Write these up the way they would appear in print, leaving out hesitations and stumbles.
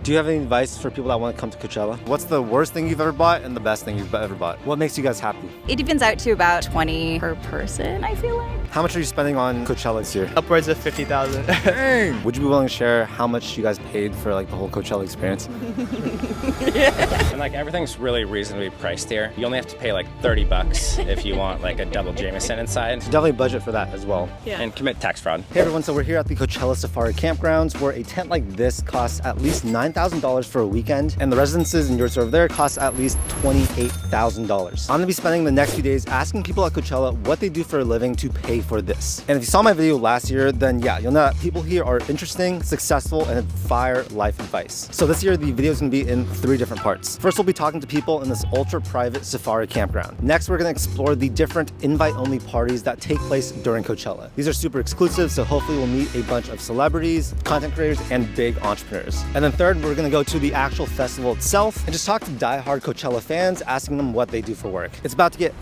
Do you have any advice for people that want to come to Coachella? What's the worst thing you've ever bought and the best thing you've ever bought? What makes you guys happy? It evens out to about 20 per person, I feel like. How much are you spending on Coachella this year? Upwards of 50,000. Dang! Would you be willing to share how much you guys paid for like the whole Coachella experience? And like everything's really reasonably priced here. You only have to pay like $30 if you want like a double Jameson inside. Definitely budget for that as well. Yeah. And commit tax fraud. Hey everyone, so we're here at the Coachella Safari Campgrounds where a tent like this costs at least $9,000 for a weekend and the residences and yurts over there cost at least $28,000. I'm gonna be spending the next few days asking people at Coachella what they do for a living to pay for this. And if you saw my video last year, then yeah, you'll know that people here are interesting, successful, and have fire life advice. So this year, the video is gonna be in 3 different parts. First, we'll be talking to people in this ultra private safari campground. Next, we're gonna explore the different invite-only parties that take place during Coachella. These are super exclusive, so hopefully we'll meet a bunch of celebrities, content creators, and big entrepreneurs. And then third, we're gonna go to the actual festival itself and just talk to die-hard Coachella fans, asking them what they do for work. It's about to get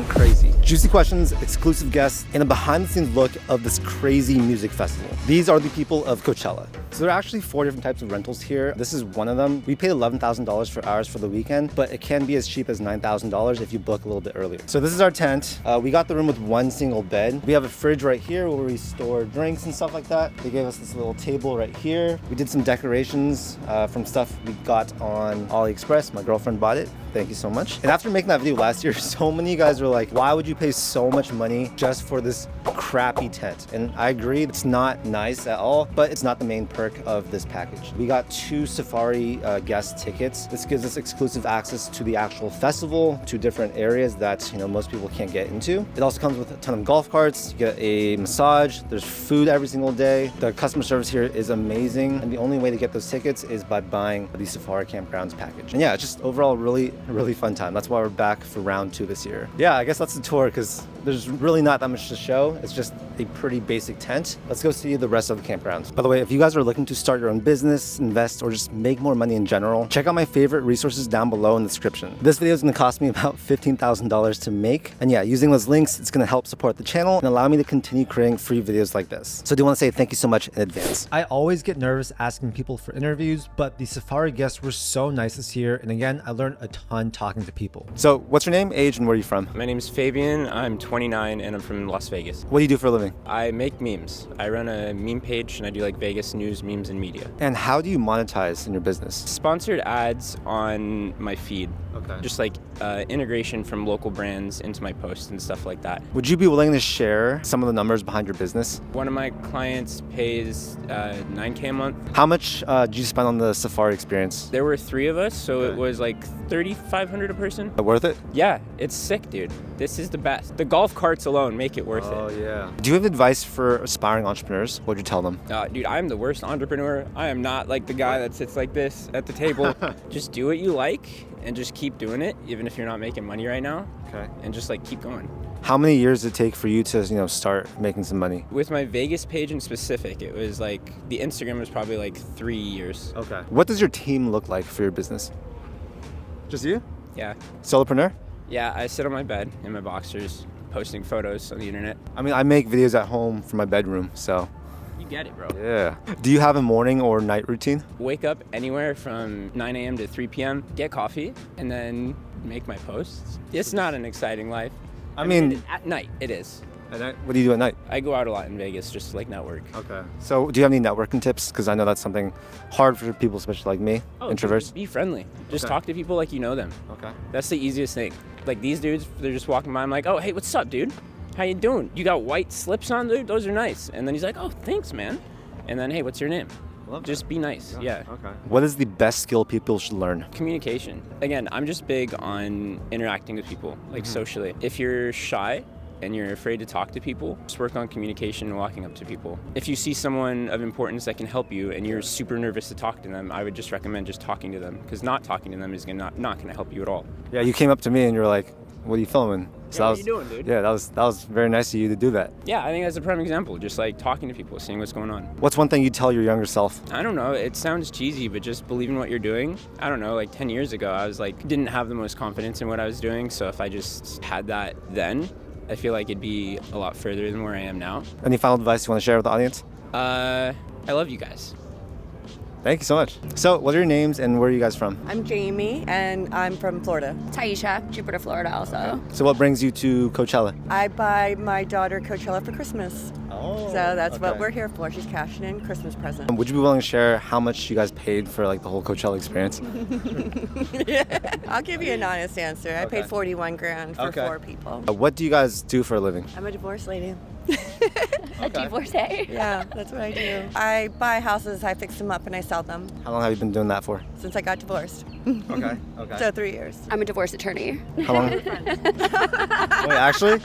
crazy. Juicy questions, exclusive guests, and a behind-the-scenes look of this crazy music festival. These are the people of Coachella. So there are actually 4 different types of rentals here. This is one of them. We paid $11,000 for ours for the weekend, but it can be as cheap as $9,000 if you book a little bit earlier. So this is our tent. We got the room with 1 single bed. We have a fridge right here where we store drinks and stuff like that. They gave us this little table right here. We did some decorations from stuff we got on AliExpress. My girlfriend bought it. Thank you so much. And after making that video last year, so many of you guys were like, why would you pay so much money just for this crappy tent? And I agree, it's not nice at all, but it's not the main perk of this package. We got 2 Safari guest tickets. This gives us exclusive access to the actual festival, to different areas that most people can't get into. It also comes with a ton of golf carts. You get a massage. There's food every single day. The customer service here is amazing. And the only way to get those tickets is by buying the Safari Campgrounds package. And yeah, it's just overall really fun time. That's why we're back for round 2 this year. Yeah, I guess that's the tour because there's really not that much to show. It's just a pretty basic tent. Let's go see the rest of the campgrounds. By the way, if you guys are looking to start your own business, invest, or just make more money in general, check out my favorite resources down below in the description. This video is going to cost me about $15,000 to make. And yeah, using those links, it's going to help support the channel and allow me to continue creating free videos like this. So I do want to say thank you so much in advance. I always get nervous asking people for interviews, but the Safari guests were so nice this year. And again, I learned a ton talking to people. So what's your name, age, and where are you from? My name is Fabian. I'm 29 and I'm from Las Vegas. What do you do for a living? I make memes. I run a meme page and I do like Vegas news, memes, and media. And how do you monetize in your business? Sponsored ads on my feed. Okay. Just like integration from local brands into my posts and stuff like that. Would you be willing to share some of the numbers behind your business? One of my clients pays $9K a month. How much did you spend on the Safari experience? There were 3 of us, so Okay. it was like $3,500 a person. Worth it? Yeah, it's sick, dude. This is the best. The golf carts alone make it worth it. Yeah. Do you have advice for aspiring entrepreneurs? What would you tell them? Dude, I'm the worst entrepreneur. I am not like the guy that sits like this at the table. Just do what you like and just keep doing it, even if you're not making money right now. Okay. And just like keep going. How many years did it take for you to, start making some money? With my Vegas page in specific, it was like, the Instagram was probably like 3 years. Okay. What does your team look like for your business? Just you? Yeah. Solopreneur? Yeah, I sit on my bed in my boxers, posting photos on the internet. I mean, I make videos at home from my bedroom, so. You get it, bro. Yeah. Do you have a morning or night routine? Wake up anywhere from 9 a.m. to 3 p.m., get coffee, and then make my posts. It's not an exciting life. I mean, at night, it is. At night? What do you do at night? I go out a lot in Vegas, just to, like, network. Okay. So do you have any networking tips? Because I know that's something hard for people, especially like me, introverts. Be friendly. Just Okay. talk to people like you know them. Okay. That's the easiest thing. Like, these dudes, they're just walking by. I'm like, oh, hey, what's up, dude? How you doing? You got white slips on, dude? Those are nice. And then he's like, oh, thanks, man. And then, hey, what's your name? Just be nice. Yeah. Okay. What is the best skill people should learn? Communication. Again, I'm just big on interacting with people, like socially. If you're shy and you're afraid to talk to people, just work on communication and walking up to people. If you see someone of importance that can help you and you're super nervous to talk to them, I would just recommend just talking to them, because not talking to them is not going to help you at all. Yeah, you came up to me and you were like, what are you filming? So Yeah, what are you doing, dude? Yeah, that was very nice of you to do that. Yeah, I think that's a prime example, just like talking to people, seeing what's going on. What's one thing you'd tell your younger self? I don't know, it sounds cheesy, but just believe in what you're doing. I don't know, like 10 years ago, I was like, didn't have the most confidence in what I was doing, so if I just had that then, I feel like it'd be a lot further than where I am now. Any final advice you want to share with the audience? I love you guys. Thank you so much. So what are your names and where are you guys from? I'm Jaime, and I'm from Florida. Taisha, Jupiter, Florida also. So what brings you to Coachella? I buy my daughter Coachella for Christmas. Oh, So that's what we're here for. She's cashing in Christmas present. Would you be willing to share how much you guys paid for like the whole Coachella experience? I'll give you an honest answer. I paid 41 grand for 4 people. What do you guys do for a living? I'm a divorce lady. A divorcee. Yeah, that's what I do. I buy houses, I fix them up, and I sell them How long have you been doing that for? since I got divorced. Okay. So 3 years. I'm a divorce attorney. How long? Wait, actually?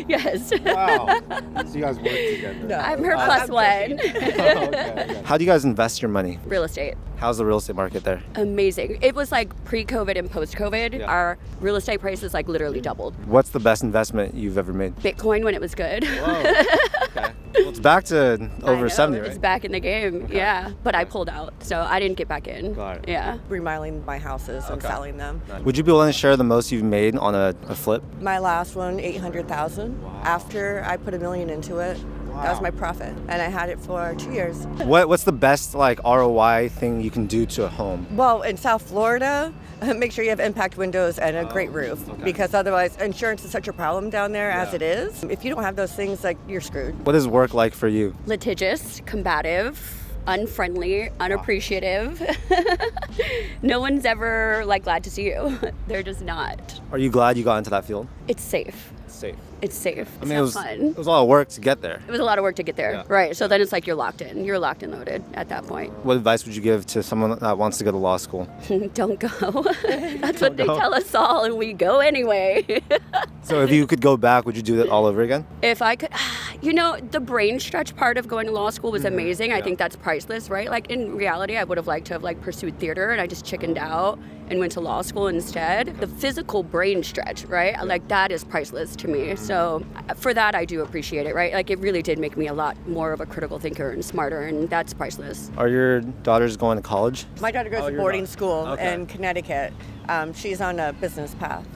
Yes. Wow. So you guys work together. No. I'm her plus one. How do you guys invest your money? Real estate. How's the real estate market there? Amazing. It was like pre-COVID and post-COVID. Yeah. Our real estate prices like literally doubled. What's the best investment you've ever made? Bitcoin when it was good. Whoa. Okay. Well, it's back to I over know, 70, It's right? back in the game. Yeah. But I pulled out, so I didn't get back in. Got it. Yeah. Remodeling my houses and selling them. Would you be willing to share the most you've made on a flip? My last one, 800,000. After I put $1 million into it, that was my profit, and I had it for 2 years. What's the best like ROI thing you can do to a home? Well, in South Florida, make sure you have impact windows and a great roof, because otherwise insurance is such a problem down there as it is. If you don't have those things, like, you're screwed. What is work like for you? Litigious, combative, unfriendly, unappreciative. No one's ever like glad to see you. They're just not. Are you glad you got into that field? It's safe. Safe. It's safe. I mean, it's not it fun. was a lot of work to get there. It was a lot of work to get there. Yeah. Right. So then it's like you're locked in. You're locked and loaded at that point. What advice would you give to someone that wants to go to law school? Don't go. That's what they tell us all, and we go anyway. So if you could go back, would you do that all over again? If I could, the brain stretch part of going to law school was amazing. I think that's priceless, right? Like in reality, I would have liked to have like pursued theater, and I just chickened out and went to law school instead. The physical brain stretch, right? Like that is priceless to me. So for that, I do appreciate it, right? Like it really did make me a lot more of a critical thinker and smarter, and that's priceless. Are your daughters going to college? My daughter goes to your boarding daughter. school Okay. in Connecticut. She's on a business path.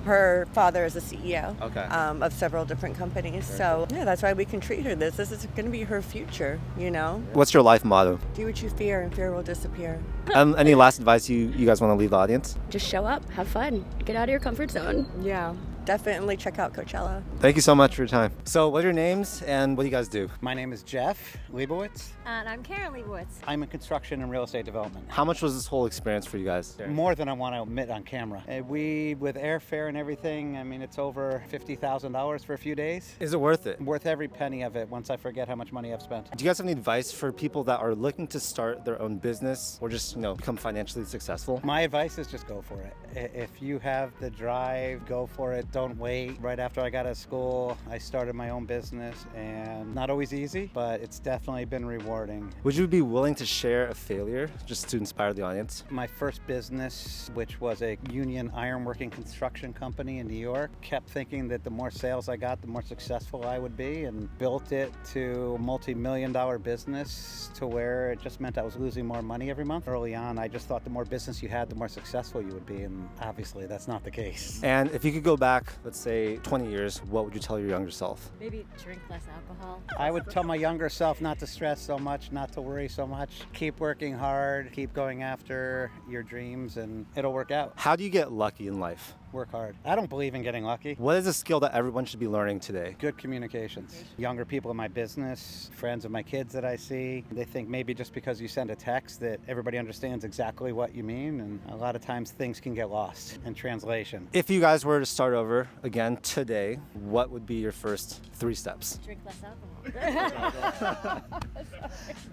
Her father is a CEO of several different companies. So, yeah, that's why we can treat her this. This is going to be her future, you know? What's your life motto? Do what you fear, and fear will disappear. Any last advice you guys want to leave the audience? Just show up, have fun, get out of your comfort zone. Yeah, definitely check out Coachella. Thank you so much for your time. So what are your names and what do you guys do? My name is Jeff Leibowitz. And I'm Karen Leibowitz. I'm in construction and real estate development. How much was this whole experience for you guys? More than I want to admit on camera. We, with airfare and everything, I mean, it's over $50,000 for a few days. Is it worth it? Worth every penny of it once I forget how much money I've spent. Do you guys have any advice for people that are looking to start their own business or just, become financially successful? My advice is just go for it. If you have the drive, go for it. Don't wait. Right after I got out of school, I started my own business, and not always easy, but it's definitely been rewarding. Would you be willing to share a failure just to inspire the audience? My first business, which was a union ironworking construction company in New York, kept thinking that the more sales I got, the more successful I would be, and built it to a multi-million-dollar business to where it just meant I was losing more money every month. Early on, I just thought the more business you had, the more successful you would be, and obviously that's not the case. And if you could go back, let's say 20 years, what would you tell your younger self? Maybe drink less alcohol. I would tell my younger self not to stress so much, not to worry so much. Keep working hard, keep going after your dreams, and it'll work out. How do you get lucky in life? Work hard. I don't believe in getting lucky. What is a skill that everyone should be learning today? Good communications. Younger people in my business, friends of my kids that I see, they think maybe just because you send a text that everybody understands exactly what you mean, and a lot of times things can get lost in translation. If you guys were to start over again today, what would be your first 3 steps? Drink less alcohol.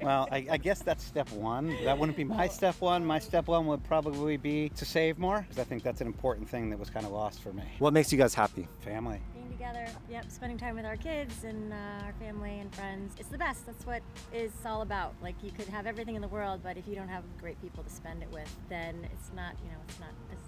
Well, I guess that's step 1. That wouldn't be my step 1. My step 1 would probably be to save more, because I think that's an important thing that was kind of lost for me. What makes you guys happy? Family. Being together, spending time with our kids and our family and friends. It's the best. That's what it's all about. Like, you could have everything in the world, but if you don't have great people to spend it with, then it's not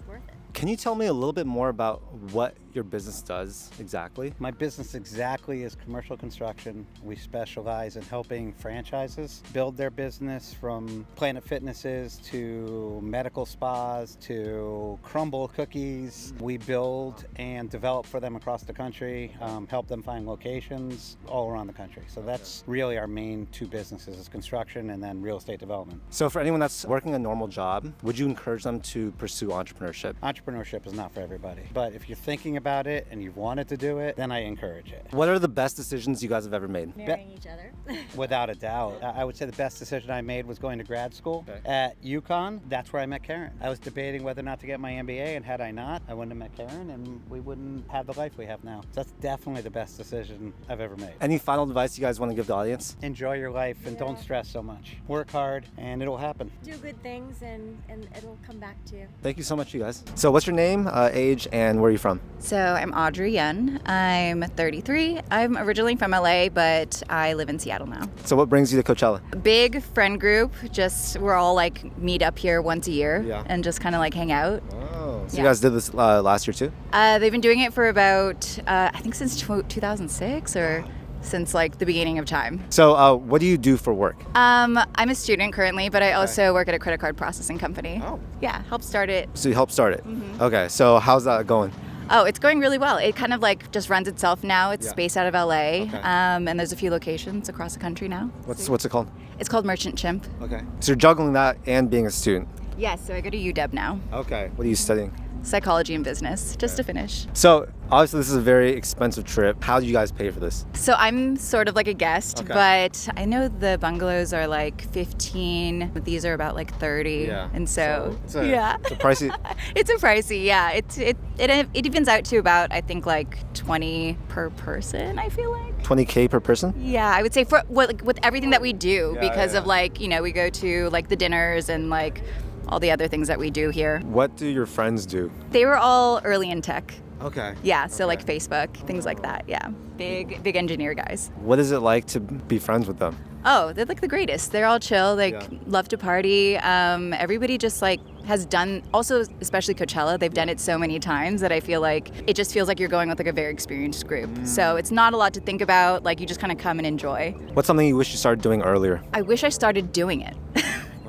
worth it. Can you tell me a little bit more about what your business does exactly? My business exactly is commercial construction. We specialize in helping franchises build their business, from Planet Fitnesses to medical spas to Crumble cookies. We build and develop for them across the country. country, help them find locations all around the country. So that's really our main two businesses, is construction and then real estate development. So for anyone that's working a normal job, would you encourage them to pursue entrepreneurship? Entrepreneurship is not for everybody, but if you're thinking about it and you've wanted to do it, then I encourage it. What are the best decisions you guys have ever made? Marrying each other. Without a doubt. I would say the best decision I made was going to grad school at UConn. That's where I met Karen. I was debating whether or not to get my MBA, and had I not, I wouldn't have met Karen and we wouldn't have the life we have now. So that's definitely the best decision I've ever made. Any final advice you guys want to give the audience? Enjoy your life and don't stress so much. Work hard and it'll happen. Do good things and it'll come back to you. Thank you so much, you guys. So what's your name, age, and where are you from? So I'm Audrey Yen. I'm 33. I'm originally from LA, but I live in Seattle now. So what brings you to Coachella? Big friend group. Just we're all like meet up here once a year and just kind of like hang out. Oh, so you guys did this last year too? They've been doing it for about I think since 2006 or since like the beginning of time. So what do you do for work? I'm a student currently, but I also work at a credit card processing company. Oh. Yeah, helped start it. So you helped start it? Mm-hmm. Okay, so how's that going? Oh, it's going really well. It kind of like just runs itself now. It's based out of LA, and there's a few locations across the country now. What's it called? It's called Merchant Chimp. Okay. So you're juggling that and being a student? Yes, so I go to UW now. Okay. What are you studying? Psychology and business, just to finish. So obviously this is a very expensive trip. How do you guys pay for this? So I'm sort of like a guest, but I know the bungalows are like 15, but these are about like 30. Yeah. And so it's a pricey. It's a pricey, yeah. It evens out to about, I think, like 20 per person, I feel like. 20K per person? Yeah, I would say for with everything that we do because of like, you know, we go to like the dinners and like all the other things that we do here. What do your friends do? They were all early in tech. Okay. Yeah, so like Facebook, things like that. Yeah, big engineer guys. What is it like to be friends with them? Oh, they're like the greatest. They're all chill. They love to party. Everybody just like has done, also especially Coachella, they've done it so many times that I feel like it just feels like you're going with like a very experienced group. So it's not a lot to think about. Like you just kind of come and enjoy. What's something you wish you started doing earlier? I wish I started doing it.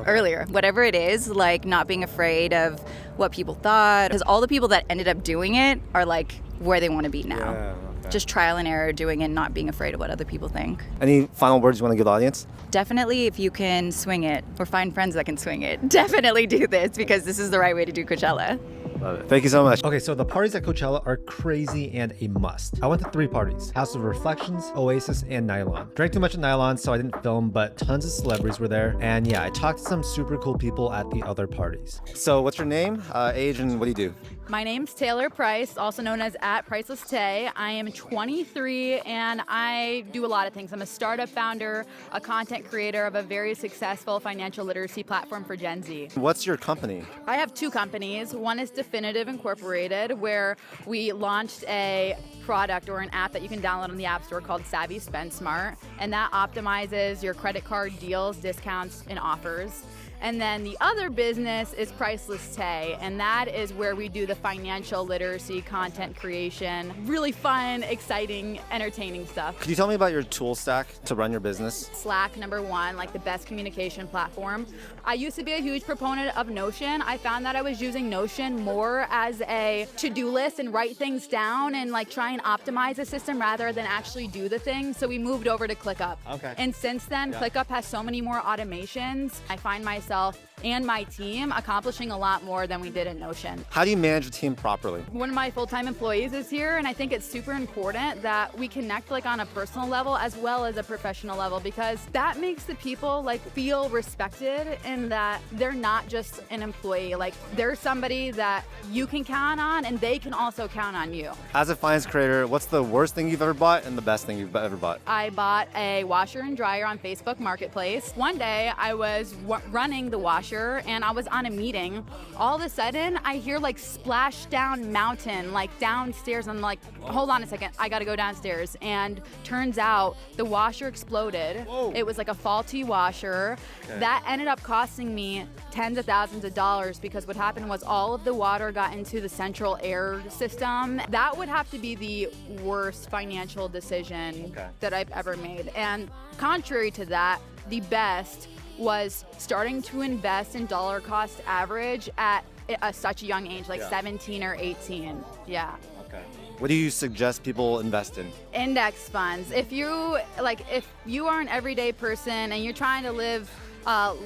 Earlier, whatever it is, like not being afraid of what people thought, because all the people that ended up doing it are like where they want to be now. Just trial and error doing it, not being afraid of what other people think. Any final words you want to give the audience? Definitely, if you can swing it or find friends that can swing it, definitely do this because this is the right way to do Coachella. Love it. Thank you so much. Okay, so the parties at Coachella are crazy and a must. I went to 3 parties: House of Reflections, Oasis, and Nylon. Drank too much of Nylon, so I didn't film, but tons of celebrities were there. And yeah, I talked to some super cool people at the other parties. So what's your name, age, and what do you do? My name's Taylor Price, also known as @PricelessTay. I am 23 and I do a lot of things. I'm a startup founder, a content creator of a very successful financial literacy platform for Gen Z. What's your company? I have 2 companies. One is Definitive Incorporated, where we launched a product or an app that you can download on the App Store called Savvy Spend Smart, and that optimizes your credit card deals, discounts, and offers. And then the other business is Priceless Tay, and that is where we do the financial literacy content creation. Really fun, exciting, entertaining stuff. Could you tell me about your tool stack to run your business? Slack, number 1, like the best communication platform. I used to be a huge proponent of Notion. I found that I was using Notion more as a to-do list and write things down and like try and optimize the system rather than actually do the thing. So we moved over to ClickUp. Okay. And since then, ClickUp has so many more automations. I find myself and my team accomplishing a lot more than we did in Notion. How do you manage a team properly? One of my full-time employees is here, and I think it's super important that we connect like on a personal level as well as a professional level, because that makes the people like feel respected and that they're not just an employee. Like they're somebody that you can count on and they can also count on you. As a finance creator, what's the worst thing you've ever bought and the best thing you've ever bought? I bought a washer and dryer on Facebook Marketplace. One day I was running the washer and I was on a meeting. All of a sudden I hear like splash down mountain, like downstairs. I'm like, hold on a second, I gotta go downstairs. And turns out the washer exploded. Whoa. It was like a faulty washer. Okay. That ended up costing me tens of thousands of dollars because what happened was all of the water got into the central air system. That would have to be the worst financial decision that I've ever made. And contrary to that, the best was starting to invest in dollar cost average at such a young age, like 17 or 18. Yeah. Okay. What do you suggest people invest in? Index funds. If you are an everyday person and you're trying to live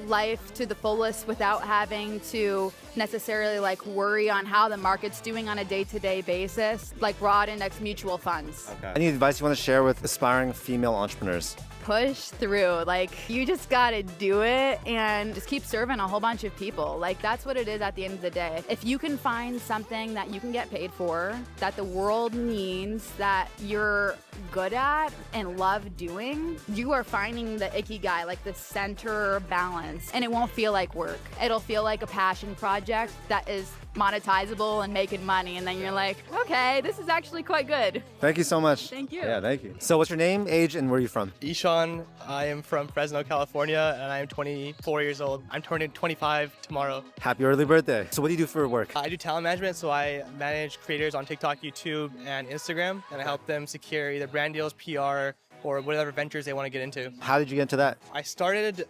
life to the fullest without having to necessarily like worry on how the market's doing on a day-to-day basis, like broad index mutual funds. Okay. Any advice you want to share with aspiring female entrepreneurs? Push through. Like, you just gotta do it and just keep serving a whole bunch of people. Like, that's what it is at the end of the day. If you can find something that you can get paid for, that the world needs, that you're good at and love doing, you are finding the ikigai, like the center balance, and it won't feel like work. It'll feel like a passion project that is monetizable and making money, and then you're like, okay, this is actually quite good. Thank you so much. Thank you. Yeah, thank you. So what's your name, age, and where are you from? Ishaan. I am from Fresno, California, and I am 24 years old. I'm turning 25 tomorrow. Happy early birthday. So what do you do for work? I do talent management, so I manage creators on TikTok, YouTube, and Instagram, and I help them secure either brand deals, PR, or whatever ventures they want to get into. How did you get into that? I started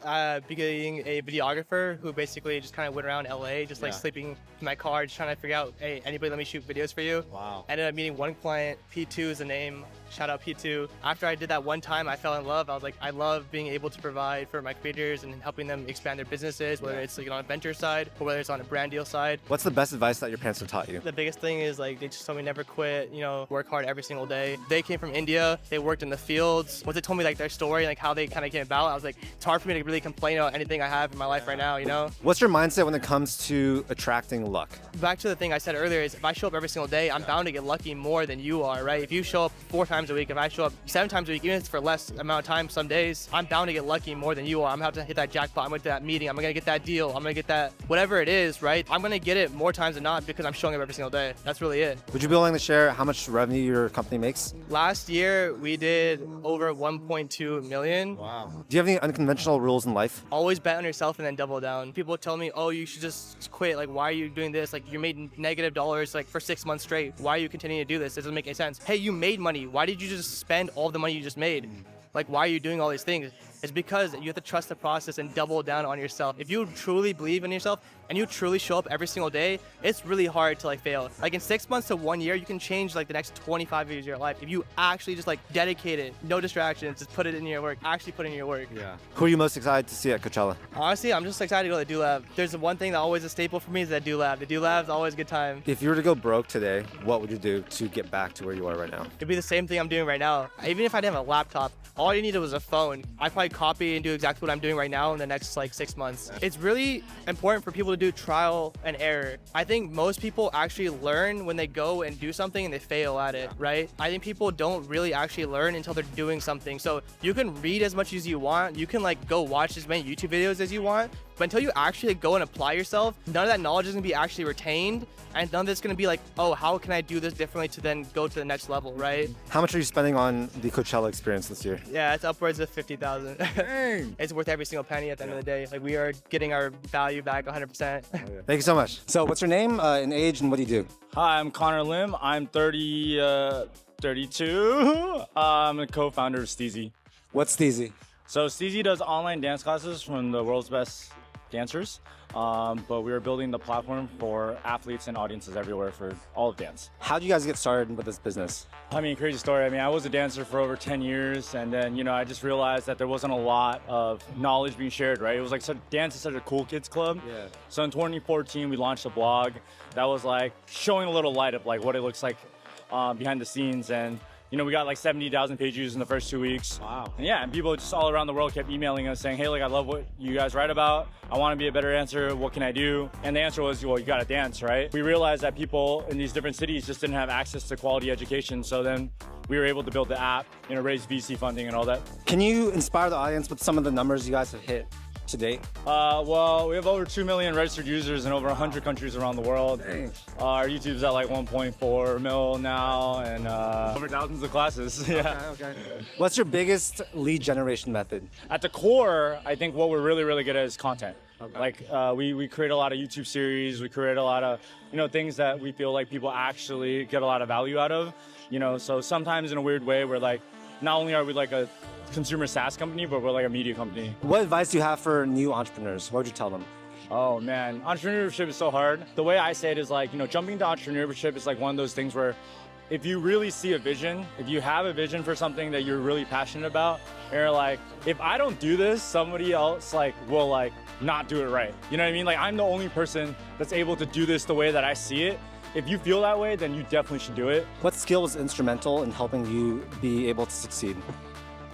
being a videographer who basically just kind of went around LA, just like sleeping in my car, just trying to figure out, hey, anybody let me shoot videos for you? Wow. I ended up meeting one client, P2 is the name. Shout out P2. After I did that one time, I fell in love. I was like, I love being able to provide for my creators and helping them expand their businesses, whether it's like on a venture side or whether it's on a brand deal side. What's the best advice that your parents have taught you? The biggest thing is like they just told me never quit, work hard every single day. They came from India, they worked in the fields. Once they told me like their story, like how they kind of came about, I was like, it's hard for me to really complain about anything I have in my life right now, What's your mindset when it comes to attracting luck? Back to the thing I said earlier is if I show up every single day, I'm bound to get lucky more than you are, right? If you show up 4 times a week, if I show up 7 times a week, even if it's for less amount of time some days, I'm bound to get lucky more than you are. I'm gonna have to hit that jackpot, I'm gonna get that meeting, I'm gonna get that deal, I'm gonna get that whatever it is, right? I'm gonna get it more times than not because I'm showing up every single day. That's really it. Would you be willing to share how much revenue your company makes? Last year, we did over 1.2 million. Wow. Do you have any unconventional rules in life? Always bet on yourself and then double down. People tell me, oh, you should just quit. Like, why are you doing this? Like, you made negative dollars like for 6 months straight. Why are you continuing to do this? It doesn't make any sense. Hey, you made money. Why did you just spend all the money you just made? Like, why are you doing all these things? It's because you have to trust the process and double down on yourself. If you truly believe in yourself and you truly show up every single day, it's really hard to like fail. Like in 6 months to 1 year, you can change like the next 25 years of your life. If you actually just like dedicate it, no distractions, just put it in your work, actually put in your work. Yeah. Who are you most excited to see at Coachella? Honestly, I'm just excited to go to the Do Lab. There's one thing that always a staple for me is that Do Lab. The Do Lab's always a good time. If you were to go broke today, what would you do to get back to where you are right now? It'd be the same thing I'm doing right now. Even if I didn't have a laptop, all you needed was a phone. I'd probably copy and do exactly what I'm doing right now in the next like 6 months. It's really important for people to do trial and error. I think most people actually learn when they go and do something and they fail at it, right? I think people don't really actually learn until they're doing something. So you can read as much as you want. You can like go watch as many YouTube videos as you want. But until you actually go and apply yourself, none of that knowledge is gonna be actually retained. And none of it's gonna be like, oh, how can I do this differently to then go to the next level, right? How much are you spending on the Coachella experience this year? Yeah, it's upwards of 50,000. It's worth every single penny at the end of the day. Like we are getting our value back 100%. Thank you so much. So what's your name and age and what do you do? Hi, I'm Connor Lim. I'm 32. I'm the co-founder of Steezy. What's Steezy? So Steezy does online dance classes from the world's best dancers, but we are building the platform for athletes and audiences everywhere for all of dance. How did you guys get started with this business? I mean, crazy story. I mean, I was a dancer for over 10 years, and then, I just realized that there wasn't a lot of knowledge being shared, right? It was like dance is such a cool kids club. Yeah. So in 2014, we launched a blog that was like showing a little light of like what it looks like behind the scenes, and we got like 70,000 page views in the first 2 weeks. Wow. And yeah, and people just all around the world kept emailing us saying, hey, like, I love what you guys write about. I want to be a better dancer. What can I do? And the answer was, well, you got to dance, right? We realized that people in these different cities just didn't have access to quality education. So then we were able to build the app, raise VC funding and all that. Can you inspire the audience with some of the numbers you guys have hit to date? Well, we have over 2 million registered users in over 100 countries around the world. Dang. Our YouTube's at like 1.4 mil now, and over thousands of classes. Yeah. Okay. What's your biggest lead generation method? At the core, I think what we're really, really good at is content. Okay. Like we create a lot of YouTube series. We create a lot of things that we feel like people actually get a lot of value out of. So sometimes in a weird way, we're like, not only are we like a consumer SaaS company, but we're like a media company. What advice do you have for new entrepreneurs? What would you tell them? Oh man, entrepreneurship is so hard. The way I say it is like, jumping into entrepreneurship is like one of those things where if you really see a vision, if you have a vision for something that you're really passionate about, and you're like, if I don't do this, somebody else like will like not do it right. You know what I mean? Like I'm the only person that's able to do this the way that I see it. If you feel that way, then you definitely should do it. What skill was instrumental in helping you be able to succeed?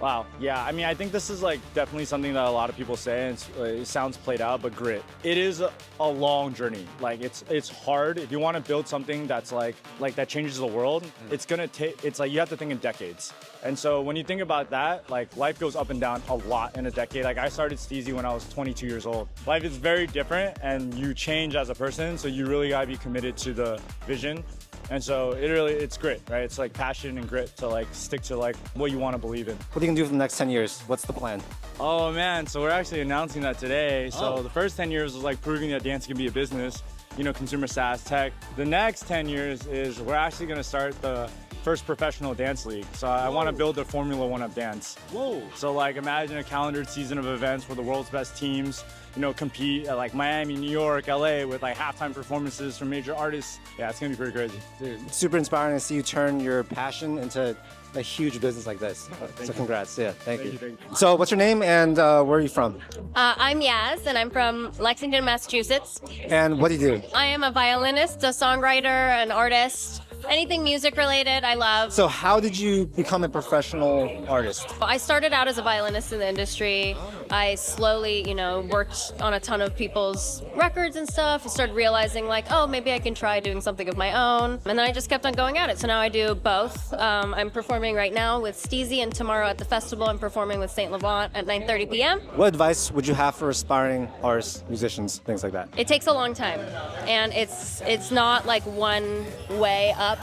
Wow, yeah, I mean, I think this is like definitely something that a lot of people say, and it sounds played out, but grit. It is a long journey. Like it's hard. If you want to build something that's like that changes the world, it's gonna take, it's like you have to think in decades. And so when you think about that, like life goes up and down a lot in a decade. Like I started Steezy when I was 22 years old. Life is very different and you change as a person, so you really gotta be committed to the vision. And so it's grit, right? It's like passion and grit to like stick to like what you want to believe in. What are you gonna do for the next 10 years? What's the plan? Oh man, so we're actually announcing that today. So the first 10 years was like proving that dance can be a business, you know, consumer SaaS tech. The next 10 years is we're actually gonna start the first professional dance league. So I want to build the Formula One of dance. Whoa. So like imagine a calendared season of events where the world's best teams, you know, compete at like Miami, New York, LA with like halftime performances from major artists. Yeah, it's gonna be pretty crazy. Dude, it's super inspiring to see you turn your passion into a huge business like this. So congrats, yeah, thank you. So what's your name and where are you from? I'm Yaz and I'm from Lexington, Massachusetts. And what do you do? I am a violinist, a songwriter, an artist. Anything music related, I love. So how did you become a professional artist? I started out as a violinist in the industry. I slowly, you know, worked on a ton of people's records and stuff. I started realizing like, oh, maybe I can try doing something of my own. And then I just kept on going at it. So now I do both. I'm performing right now with Steezy, and tomorrow at the festival I'm performing with St. Levant at 9:30 p.m. What advice would you have for aspiring artists, musicians, things like that? It takes a long time, and it's not like one way up.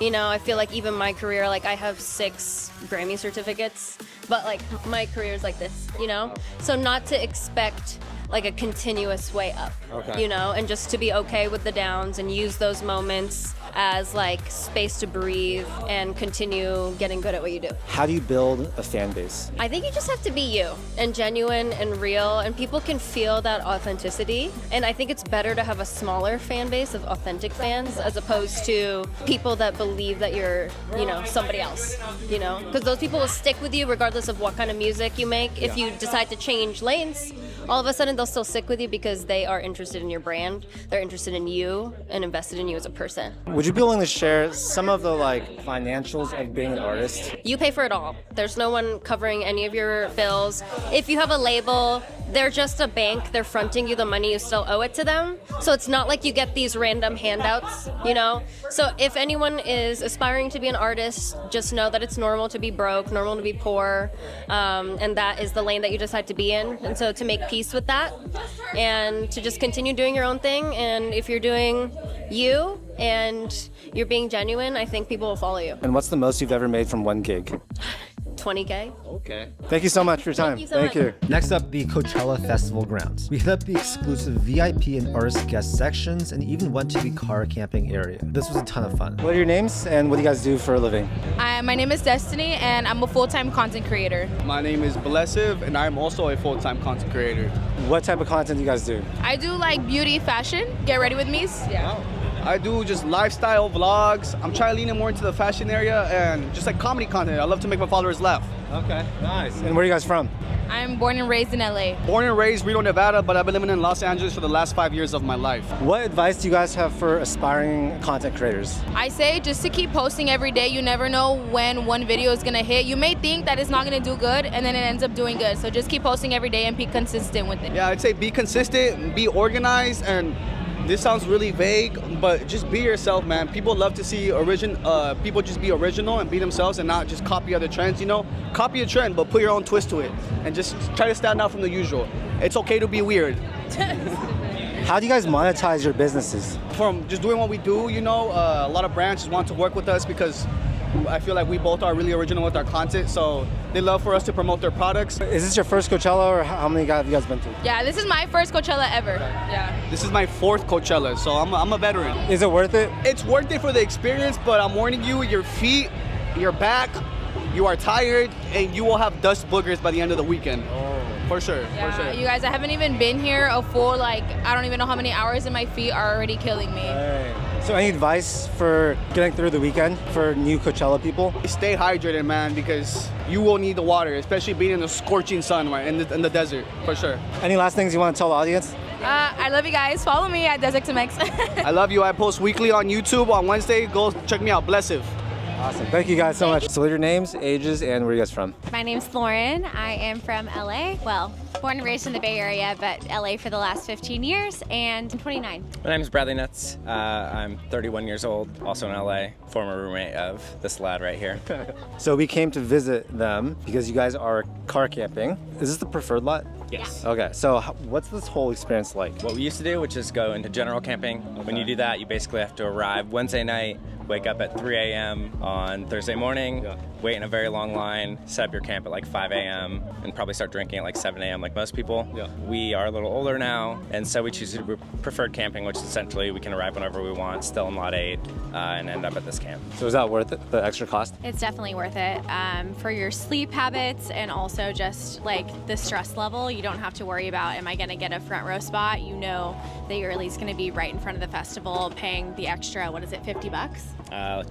You know, I feel like even my career, like I have 6 Grammy certificates, but like my career is like this, you know? So not to expect like a continuous way up, you know, and just to be okay with the downs and use those moments as like space to breathe and continue getting good at what you do. How do you build a fan base? I think you just have to be you and genuine and real, and people can feel that authenticity. And I think it's better to have a smaller fan base of authentic fans as opposed to people that believe that you're, you know, somebody else, you know, because those people will stick with you regardless of what kind of music you make. If you decide to change lanes, all of a sudden they'll still stick with you because they are interested in your brand, they're interested in you and invested in you as a person. Would you be willing to share some of the like financials of being an artist? You pay for it all. There's no one covering any of your bills. If you have a label, they're just a bank. They're fronting you the money, you still owe it to them. So it's not like you get these random handouts, you know? So if anyone is aspiring to be an artist, just know that it's normal to be broke, normal to be poor, and that is the lane that you decide to be in. And so to make peace with that and to just continue doing your own thing, and if you're doing you and you're being genuine, I think people will follow you. And what's the most you've ever made from one gig? 20K. Okay. Thank you so much for your time. Thank you. Next up, the Coachella Festival grounds. We hit up the exclusive VIP and artist guest sections and even went to the car camping area. This was a ton of fun. What are your names and what do you guys do for a living? My name is Destiny and I'm a full-time content creator. My name is Blesiv and I'm also a full-time content creator. What type of content do you guys do? I do like beauty, fashion, get ready with me's. Yeah. Wow. I do just lifestyle vlogs. I'm trying to lean in more into the fashion area and just like comedy content. I love to make my followers laugh. Okay, nice. And where are you guys from? I'm born and raised in LA. Born and raised Reno, Nevada, but I've been living in Los Angeles for the last 5 years of my life. What advice do you guys have for aspiring content creators? I say just to keep posting every day. You never know when one video is gonna hit. You may think that it's not gonna do good and then it ends up doing good. So just keep posting every day and be consistent with it. Yeah, I'd say be consistent, be organized, and this sounds really vague, but just be yourself, man. People love to see people just be original and be themselves and not just copy other trends, you know? Copy a trend, but put your own twist to it and just try to stand out from the usual. It's okay to be weird. How do you guys monetize your businesses? From just doing what we do, you know, a lot of brands just want to work with us because I feel like we both are really original with our content, so they love for us to promote their products. Is this your first Coachella, or how many have you guys been to? Yeah, this is my first Coachella ever. Yeah. This is my 4th Coachella, so I'm a veteran. Is it worth it? It's worth it for the experience, but I'm warning you, your feet, your back, you are tired, and you will have dust boogers by the end of the weekend. Oh. For sure, yeah, for sure. You guys, I haven't even been here a full, like, I don't even know how many hours, and my feet are already killing me. Hey. So any advice for getting through the weekend for new Coachella people? Stay hydrated, man, because you will need the water, especially being in the scorching sun, right, in the desert, for sure. Any last things you want to tell the audience? I love you guys. Follow me at Desert to Mix. I love you. I post weekly on YouTube on Wednesday. Go check me out, Blesiv. Awesome. Thank you guys so much. So what are your names, ages, and where are you guys from? My name's Lauren. I am from LA. Well, born and raised in the Bay Area, but LA for the last 15 years, and I'm 29. My name is Bradley Nuts. I'm 31 years old, also in LA, former roommate of this lad right here. So we came to visit them because you guys are car camping. Is this the preferred lot? Yes. Okay, so what's this whole experience like? What we used to do, which is go into general camping. When you do that, you basically have to arrive Wednesday night, wake up at 3 a.m. on Thursday morning, wait in a very long line, set up your camp at like 5 a.m. and probably start drinking at like 7 a.m. like most people. We are a little older now, and so we choose to do preferred camping, which essentially we can arrive whenever we want, still in Lot 8, and end up at this camp. So is that worth it, the extra cost? It's definitely worth it for your sleep habits and also just like the stress level. You don't have to worry about, am I going to get a front row spot? You know that you're at least going to be right in front of the festival, paying the extra, what is it, $50?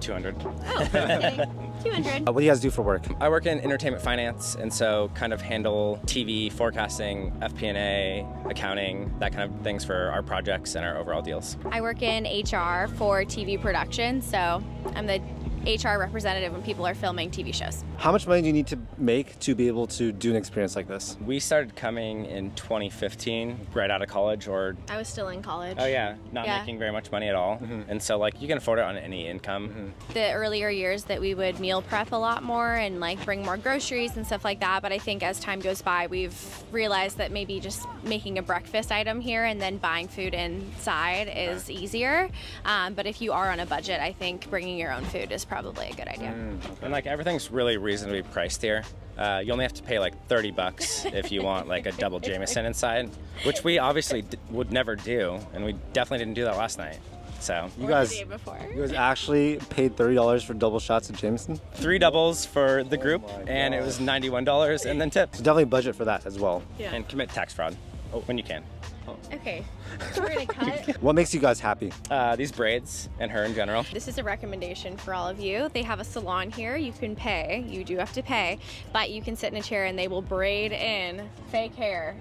200. Oh, kidding. 200. What do you guys do for work? I work in entertainment finance, and so kind of handle TV, forecasting, FP&A, accounting, that kind of things for our projects and our overall deals. I work in HR for TV production, so I'm the HR representative when people are filming TV shows. How much money do you need to make to be able to do an experience like this? We started coming in 2015, right out of college, or... I was still in college. Oh yeah, not making very much money at all. And so like you can afford it on any income. The earlier years that we would meal prep a lot more and like bring more groceries and stuff like that, but I think as time goes by, we've realized that maybe just making a breakfast item here and then buying food inside is easier. But if you are on a budget, I think bringing your own food is probably a good idea. And like everything's really reasonably priced here. You only have to pay like $30 if you want like a double Jameson inside, which we obviously would never do, and we definitely didn't do that last night. So you guys actually paid $30 for double shots of Jameson? 3 doubles for the group, and it was $91 and then tips. So definitely budget for that as well. And commit tax fraud when you can. Okay, we're gonna cut. What makes you guys happy? These braids and her in general. This is a recommendation for all of you. They have a salon here. You can pay. You do have to pay, but you can sit in a chair and they will braid in fake hair.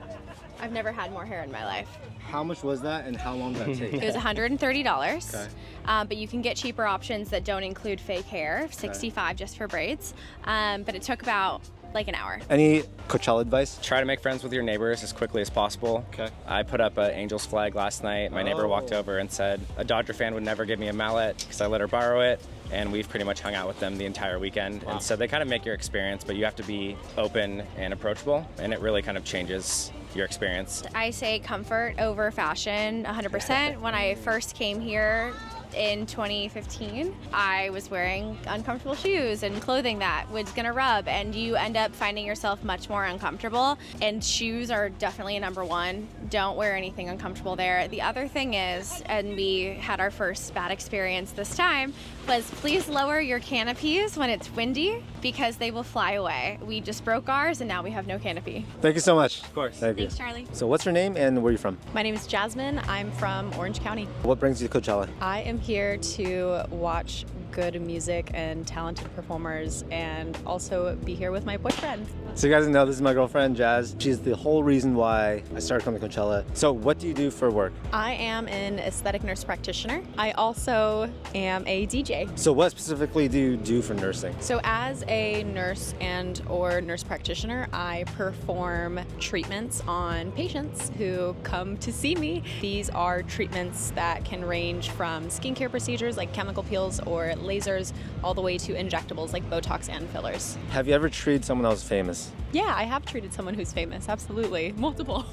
I've never had more hair in my life. How much was that and how long did that take? It was $130. Okay. But you can get cheaper options that don't include fake hair, $65 just for braids. But it took about like an hour. Any Coachella advice? Try to make friends with your neighbors as quickly as possible. Okay. I put up an Angels flag last night. My neighbor walked over and said a Dodger fan would never give me a mallet because I let her borrow it. And we've pretty much hung out with them the entire weekend. And so they kind of make your experience, but you have to be open and approachable, and it really kind of changes your experience. I say comfort over fashion 100%. When I first came here in 2015, I was wearing uncomfortable shoes and clothing that was gonna rub, and you end up finding yourself much more uncomfortable, and shoes are definitely a number one. Don't wear anything uncomfortable there. The other thing is, and we had our first bad experience this time, was please lower your canopies when it's windy because they will fly away. We just broke ours and now we have no canopy. Thank you so much. Of course. Thank you. Thanks, Charlie. So what's your name and where are you from? My name is Jasmin. I'm from Orange County. What brings you to Coachella? I am here to watch good music and talented performers and also be here with my boyfriend. So you guys know this is my girlfriend, Jazz. She's the whole reason why I started coming to Coachella. So what do you do for work? I am an aesthetic nurse practitioner. I also am a DJ. So what specifically do you do for nursing? So as a nurse and or nurse practitioner, I perform treatments on patients who come to see me. These are treatments that can range from skincare procedures like chemical peels or lasers all the way to injectables like Botox and fillers. Have you ever treated someone else famous? Yeah, I have treated someone who's famous, absolutely. Multiple.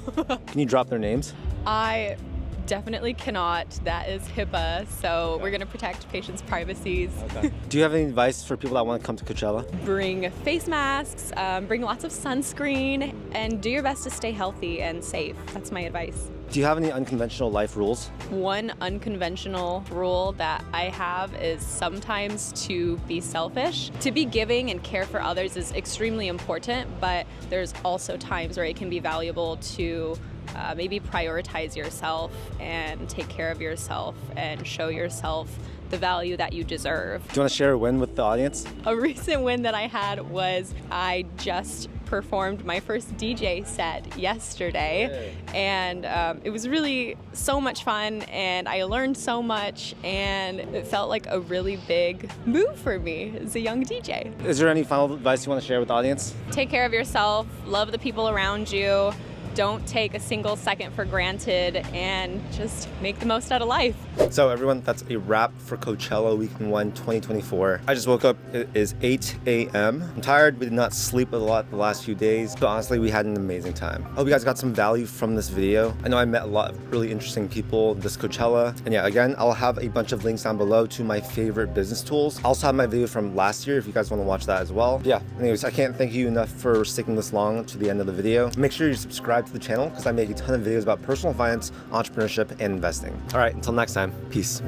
Can you drop their names? I definitely cannot. That is HIPAA, so we're going to protect patients' privacies. Okay. Do you have any advice for people that want to come to Coachella? Bring face masks, bring lots of sunscreen, and do your best to stay healthy and safe. That's my advice. Do you have any unconventional life rules? One unconventional rule that I have is sometimes to be selfish. To be giving and care for others is extremely important, but there's also times where it can be valuable to maybe prioritize yourself and take care of yourself and show yourself the value that you deserve. Do you want to share a win with the audience? A recent win that I had was I just performed my first DJ set yesterday, and it was really so much fun, and I learned so much, and it felt like a really big move for me as a young DJ. Is there any final advice you want to share with the audience? Take care of yourself, love the people around you, don't take a single second for granted, and just make the most out of life. So everyone, that's a wrap for Coachella Weekend 1 2024. I just woke up. It is 8 a.m. I'm tired. We did not sleep a lot the last few days, but honestly, we had an amazing time. I hope you guys got some value from this video. I know I met a lot of really interesting people this Coachella. And yeah, again, I'll have a bunch of links down below to my favorite business tools. I also have my video from last year if you guys want to watch that as well. But yeah, anyways, I can't thank you enough for sticking this long to the end of the video. Make sure you subscribe to the channel because I make a ton of videos about personal finance, entrepreneurship, and investing. All right, until next time, peace.